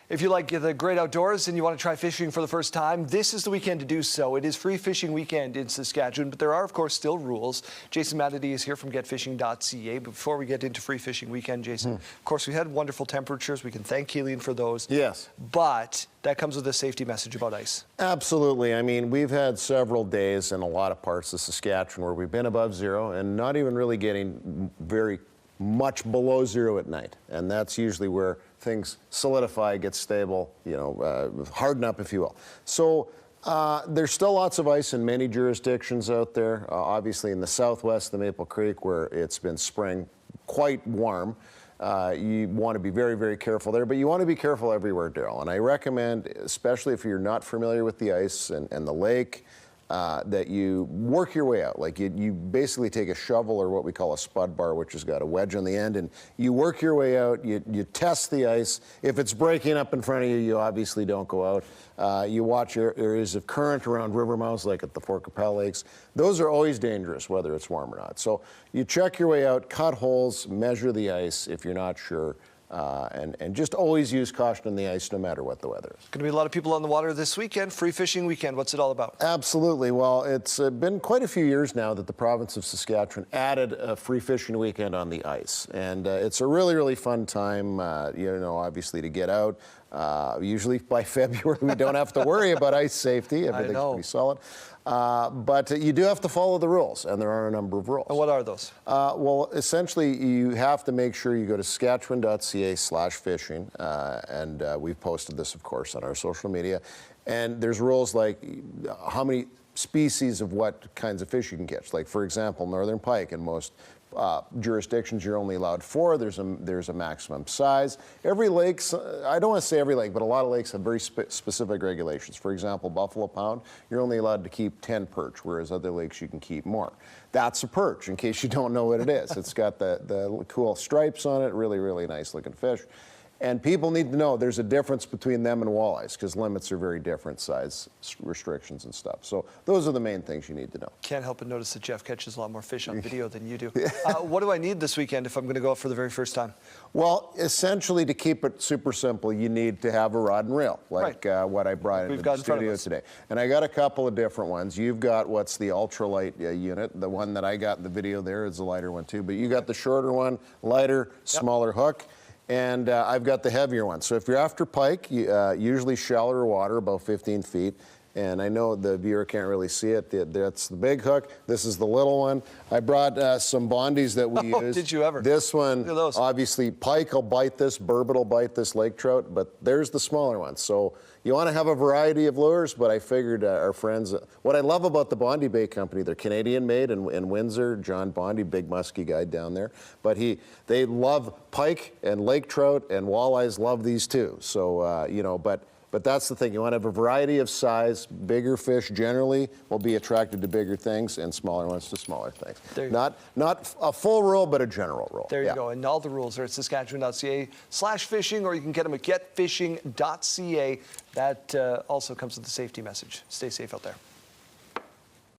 If you like the great outdoors and you want to try fishing for the first time, this is the weekend to do so. It is free fishing weekend in Saskatchewan, but there are, of course, still rules. Jason Matity is here from getfishing.ca. But before we get into free fishing weekend, Jason, of course, we had wonderful temperatures. We can thank Keelan for those. Yes. But that comes with a safety message about ice. Absolutely. I mean, we've had several days in a lot of parts of Saskatchewan where we've been above zero and not even really getting very much below zero at night. And that's usually where things solidify, get stable, harden up, if you will. So there's still lots of ice in many jurisdictions out there. Obviously in the southwest, the Maple Creek, where it's been spring, quite warm. You want to be very, very careful there, but you want to be careful everywhere, Daryl. And I recommend, especially if you're not familiar with the ice and the lake, that you work your way out. Like you basically take a shovel or what we call a spud bar, which has got a wedge on the end, and you work your way out. You test the ice. If it's breaking up in front of you, you obviously don't go out. You watch areas of current around river mouths, like at the Fort Capel Lakes. Those are always dangerous, whether it's warm or not. So you check your way out, cut holes, measure the ice if you're not sure. And just always use caution on the ice no matter what the weather is. Going to be a lot of people on the water this weekend. Free fishing weekend. What's it all about? Absolutely. Well, it's been quite a few years now that the province of Saskatchewan added a free fishing weekend on the ice. And it's a really, really fun time, obviously to get out. Usually by February, we don't have to worry about ice safety. Everything's pretty solid. But you do have to follow the rules, and there are a number of rules. And what are those? Well, essentially, you have to make sure you go to saskatchewan.ca/fishing, and we've posted this, of course, on our social media. And there's rules like how many species of what kinds of fish you can catch. Like, for example, northern pike in most jurisdictions, you're only allowed 4. There's a maximum size. Every lake, I don't want to say every lake, but a lot of lakes have very specific regulations. For example, Buffalo Pound, you're only allowed to keep 10 perch, whereas other lakes you can keep more. That's a perch, in case you don't know what it is. It's got the cool stripes on it, really, really nice looking fish. And people need to know there's a difference between them and walleyes, because limits are very different, size restrictions and stuff. So those are the main things you need to know. Can't help but notice that Jeff catches a lot more fish on video than you do. What do I need this weekend if I'm going to go out for the very first time? Well, essentially, to keep it super simple, you need to have a rod and reel, like what I brought into the studio today. And I got a couple of different ones. You've got what's the ultralight unit. The one that I got in the video there is the lighter one too. But you got the shorter one, lighter, smaller hook. And I've got the heavier one. So if you're after pike, usually shallower water, about 15 feet. And I know the viewer can't really see it. That's the big hook. This is the little one. I brought some bondies that we use. Did you ever? This one, obviously, pike will bite this, burbot will bite this, lake trout, but there's the smaller one. So you want to have a variety of lures, but I figured our friends, what I love about the Bondi Bait Company, they're Canadian made in Windsor. John Bondi, big musky guy down there. But they love pike and lake trout, and walleyes love these too. So, but that's the thing. You want to have a variety of size. Bigger fish generally will be attracted to bigger things, and smaller ones to smaller things. Not a full rule, but a general rule. There you go. And all the rules are at saskatchewan.ca/fishing, or you can get them at getfishing.ca. That also comes with a safety message. Stay safe out there.